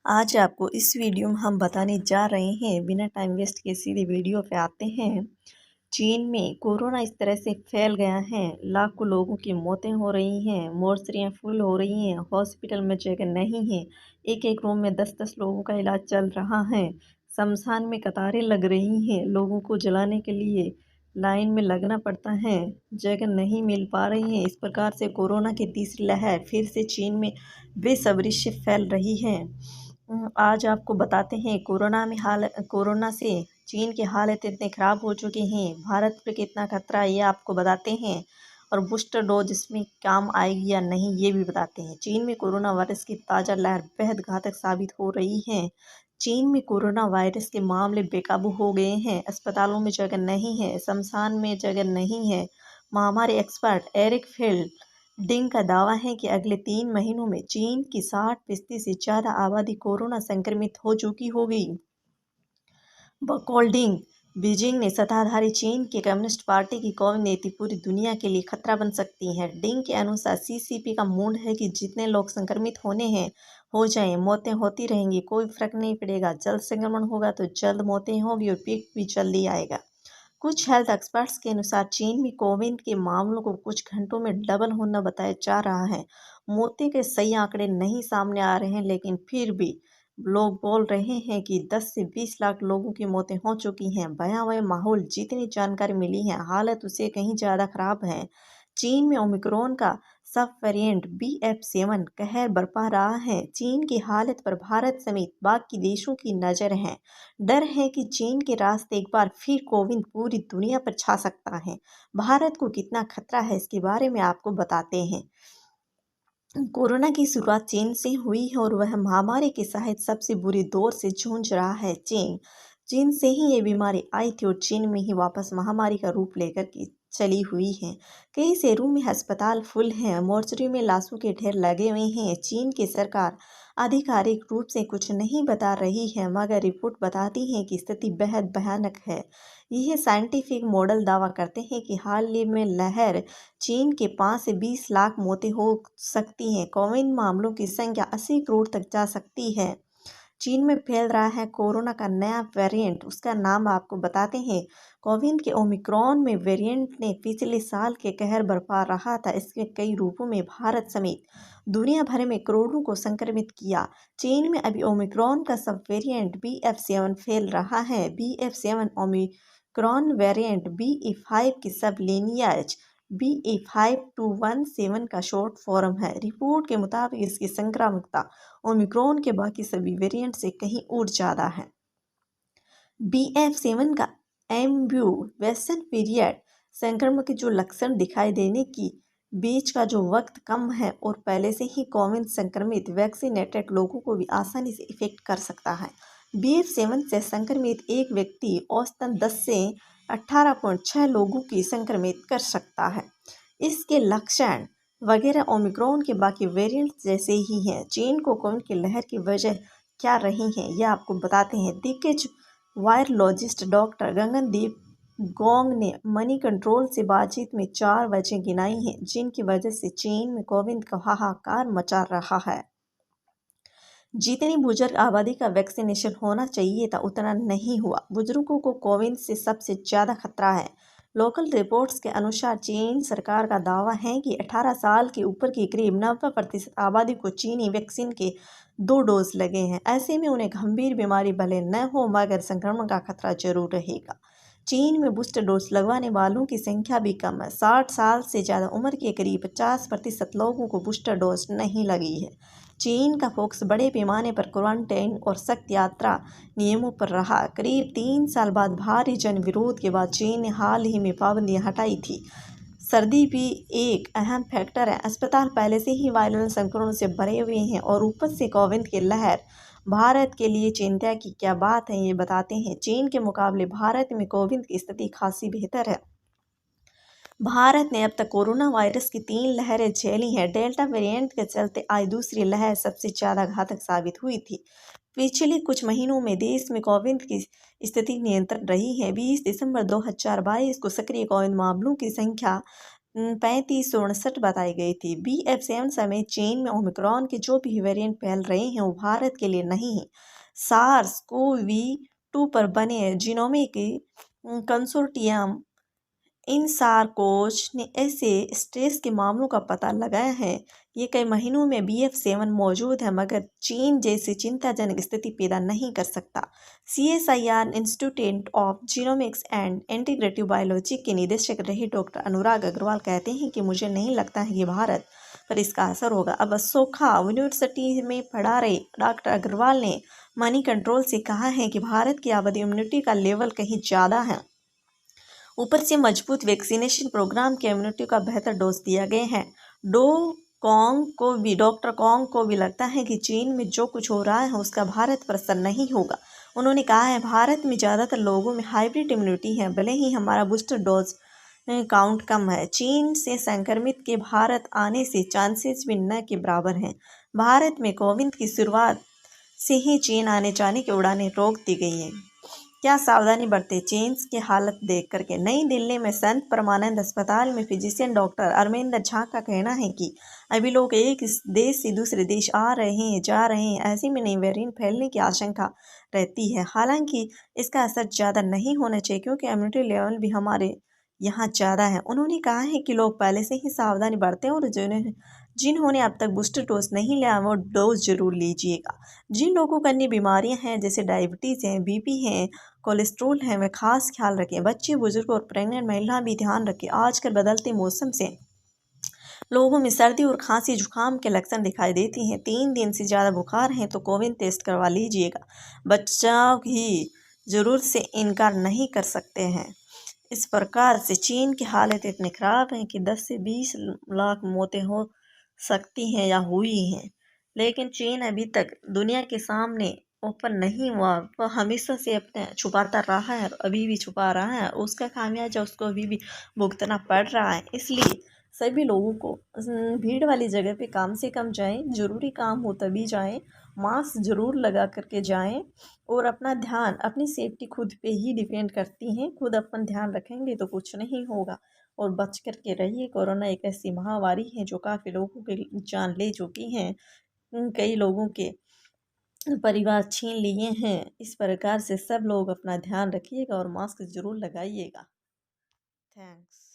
आज आपको इस वीडियो में हम बताने जा रहे हैं, बिना टाइम वेस्ट के सीधे वीडियो पे आते हैं। चीन में कोरोना इस तरह से फैल गया है, लाखों लोगों की मौतें हो रही हैं, मोर्चरियाँ फुल हो रही हैं, हॉस्पिटल में जगह नहीं है, एक-एक रूम में 10-10 लोगों का इलाज चल रहा है। शमशान में कतारें लग रही हैं, लोगों को जलाने के लिए लाइन में लगना पड़ता है, जगह नहीं मिल पा रही है। इस प्रकार से कोरोना की तीसरी लहर फिर से चीन में बेसब्री से फैल रही है। आज आपको बताते हैं कोरोना से चीन की हालत इतने ख़राब हो चुकी हैं, भारत पे कितना खतरा है ये आपको बताते हैं, और बूस्टर डोज इसमें काम आएगी या नहीं ये भी बताते हैं। चीन में कोरोना वायरस की ताज़ा लहर बेहद घातक साबित हो रही है। चीन में कोरोना वायरस के मामले बेकाबू हो गए हैं, अस्पतालों में जगह नहीं है, शमशान में जगह नहीं है। महामारी एक्सपर्ट एरिक फील्ड डिंग का दावा है कि अगले 3 महीनों में चीन की 60% से ज़्यादा आबादी कोरोना संक्रमित हो चुकी होगी। बकौल्डिंग बीजिंग ने सत्ताधारी चीन की कम्युनिस्ट पार्टी की कौमी नीति पूरी दुनिया के लिए खतरा बन सकती है। डिंग के अनुसार सीसीपी का मूड है कि जितने लोग संक्रमित होने हैं हो जाएं, मौतें होती रहेंगी, कोई फर्क नहीं पड़ेगा। जल्द संक्रमण होगा तो जल्द मौतें होगी और पीक भी जल्दी आएगा। कुछ हेल्थ एक्सपर्ट्स के अनुसार चीन में कोविड के मामलों को कुछ घंटों में डबल होना बताया जा रहा है। मौतें के सही आंकड़े नहीं सामने आ रहे हैं, लेकिन फिर भी लोग बोल रहे हैं कि 10 से 20 लाख लोगों की मौतें हो चुकी हैं। भयावह माहौल, जितनी जानकारी मिली है, हालत उससे कहीं ज़्यादा खराब है। चीन में ओमिक्रॉन का सब वेरिएंट BF7 कहर बरपा रहा है। चीन की हालत पर भारत समेत बाकी देशों की नज़र है। डर है कि चीन के रास्ते एक बार फिर कोविड पूरी दुनिया पर छा सकता है। भारत को कितना खतरा है इसके बारे में आपको बताते हैं। कोरोना की शुरुआत चीन से हुई है और वह महामारी के सहित सबसे बुरे दौर से जूझ रहा है। चीन से ही ये बीमारी आई थी और चीन में ही वापस महामारी का रूप लेकर के चली हुई है। कई शहरों में अस्पताल फुल हैं, मोर्चरी में लाशों के ढेर लगे हुए हैं। चीन की सरकार आधिकारिक रूप से कुछ नहीं बता रही है, मगर रिपोर्ट बताती है कि स्थिति बेहद भयानक है। यह साइंटिफिक मॉडल दावा करते हैं कि हाल ही में लहर चीन के 5 से 20 लाख मौतें हो सकती हैं। कोविड मामलों की संख्या 80 करोड़ तक जा सकती है। चीन में फैल रहा है कोरोना का नया वेरिएंट, उसका नाम आपको बताते हैं। कोविड के ओमिक्रॉन में वेरिएंट ने पिछले साल के कहर बरपा रहा था। इसके कई रूपों में भारत समेत दुनिया भर में करोड़ों को संक्रमित किया। चीन में अभी ओमिक्रॉन का सब वेरिएंट BF7 फैल रहा है। BF7 ओमिक्रॉन वेरिएंट BE5 की सब लिनियज BE5217 का शॉर्ट फॉर्म है। रिपोर्ट के मुताबिक इसकी संक्रामकता ओमिक्रॉन के बाकी सभी वेरिएंट से कहीं और ज़्यादा है। BF7 का इंक्यूबेशन पीरियड, संक्रमण के जो लक्षण दिखाई देने की बीच का जो वक्त कम है और पहले से ही कोविड संक्रमित वैक्सीनेटेड लोगों को भी आसानी से इफेक्ट कर सकता है। BF7 से संक्रमित एक व्यक्ति औसतन 10 से 18.6 लोगों की संक्रमित कर सकता है। इसके लक्षण वगैरह ओमिक्रॉन के बाकी वेरिएंट्स जैसे ही हैं। चीन को कोविड की लहर की वजह क्या रही है यह आपको बताते हैं। दिग्गज वायरोलॉजिस्ट डॉक्टर गगनदीप गोंग ने मनी कंट्रोल से बातचीत में 4 वजह गिनाई हैं, जिनकी वजह से चीन में कोविड का हाहाकार मचा रहा है। जितनी बुजुर्ग आबादी का वैक्सीनेशन होना चाहिए था उतना नहीं हुआ। बुजुर्गों को कोविड से सबसे ज़्यादा खतरा है। लोकल रिपोर्ट्स के अनुसार चीन सरकार का दावा है कि 18 साल के ऊपर की करीब 90% आबादी को चीनी वैक्सीन के 2 डोज लगे हैं। ऐसे में उन्हें गंभीर बीमारी भले न हो, मगर संक्रमण का खतरा जरूर रहेगा। चीन में बूस्टर डोज लगवाने वालों की संख्या भी कम है। 60 साल से ज़्यादा उम्र के करीब 50% लोगों को बूस्टर डोज नहीं लगी है। चीन का फोकस बड़े पैमाने पर क्वारंटाइन और सख्त यात्रा नियमों पर रहा। करीब 3 साल बाद भारी जन विरोध के बाद चीन ने हाल ही में पाबंदियां हटाई थी। सर्दी भी एक अहम फैक्टर है। अस्पताल पहले से ही वायरल संक्रमण से भरे हुए हैं और ऊपर से कोविड की लहर। भारत के लिए चिंता की क्या बात है ये बताते हैं। चीन के मुकाबले भारत में कोविड की स्थिति खासी बेहतर है। भारत ने अब तक कोरोना वायरस की 3 लहरें झेली हैं। डेल्टा वेरिएंट के चलते आई दूसरी लहर सबसे ज़्यादा घातक साबित हुई थी। पिछले कुछ महीनों में देश में कोविड की स्थिति नियंत्रण रही है। 20 दिसंबर 2022 को सक्रिय कोविड मामलों की संख्या 3569 बताई गई थी। BF7 समेत चीन में ओमिक्रॉन के जो भी वेरिएंट फैल रहे हैं वो भारत के लिए नहीं है। सार्स कोवी 2 पर बने जीनोमिक कंसोर्टियम इनसारकोच ने ऐसे स्ट्रेस के मामलों का पता लगाया है। ये कई महीनों में BF7 मौजूद है मगर चीन जैसी चिंताजनक स्थिति पैदा नहीं कर सकता। CSIR institute of genomics and integrative biology के निदेशक रहे डॉक्टर अनुराग अग्रवाल कहते हैं कि मुझे नहीं लगता है कि भारत पर इसका असर होगा। अब असोखा यूनिवर्सिटी में पढ़ा रहे डॉक्टर अग्रवाल ने मनी कंट्रोल से कहा है कि भारत की आबादी इम्यूनिटी का लेवल कहीं ज़्यादा है। ऊपर से मजबूत वैक्सीनेशन प्रोग्राम के इम्यूनिटी का बेहतर डोज दिया गया है। डॉक्टर कॉन्ग को भी लगता है कि चीन में जो कुछ हो रहा है उसका भारत पर असर नहीं होगा। उन्होंने कहा है भारत में ज़्यादातर लोगों में हाइब्रिड इम्यूनिटी है, भले ही हमारा बूस्टर डोज काउंट कम है। चीन से संक्रमित के भारत आने से चांसेस भी न के बराबर हैं। भारत में कोविड की शुरुआत से ही चीन आने जाने की उड़ानें रोक दी गई हैं। क्या सावधानी बरतें चीन की हालत देख करके। नई दिल्ली में संत परमानंद अस्पताल में फिजिशियन डॉक्टर अरविंदर झा का कहना है कि अभी लोग एक देश से दूसरे देश आ रहे हैं जा रहे हैं, ऐसे में नई वेरिएंट फैलने की आशंका रहती है। हालांकि इसका असर ज़्यादा नहीं होना चाहिए क्योंकि इम्यूनिटी लेवल भी हमारे यहाँ ज़्यादा है। उन्होंने कहा है कि लोग पहले से ही सावधानी बरतें और जिन्होंने अब तक बूस्टर डोज नहीं लिया वो डोज जरूर लीजिएगा। जिन लोगों को अन्य बीमारियां हैं जैसे डायबिटीज़ हैं, BP हैं, कोलेस्ट्रोल है, वह खास ख्याल रखें। बच्चे, बुजुर्ग और प्रेग्नेंट महिला भी ध्यान रखें। आजकल बदलते मौसम से लोगों में सर्दी और खांसी जुकाम के लक्षण दिखाई देते हैं। 3 दिन से ज़्यादा बुखार है तो कोविड टेस्ट करवा लीजिएगा। बच्चा भी जरूर से इनकार नहीं कर सकते हैं। इस प्रकार से चीन की हालत इतनी ख़राब है कि 10 से 20 लाख मौतें हो सकती हैं या हुई हैं। लेकिन चीन अभी तक दुनिया के सामने ओपन नहीं हुआ। वह हमेशा से अपने छुपाता रहा है और अभी भी छुपा रहा है। उसका खामियाजा उसको अभी भी भुगतना पड़ रहा है। इसलिए सभी लोगों को भीड़ वाली जगह पे कम से कम जाएं, ज़रूरी काम हो तभी जाएं, मास्क ज़रूर लगा करके जाएं और अपना ध्यान, अपनी सेफ्टी खुद पे ही डिपेंड करती हैं। खुद अपन ध्यान रखेंगे तो कुछ नहीं होगा और बच कर के रहिए। कोरोना एक ऐसी महामारी है जो काफ़ी लोगों की जान ले चुकी हैं, कई लोगों के परिवार छीन लिए हैं। इस प्रकार से सब लोग अपना ध्यान रखिएगा और मास्क ज़रूर लगाइएगा। थैंक्स।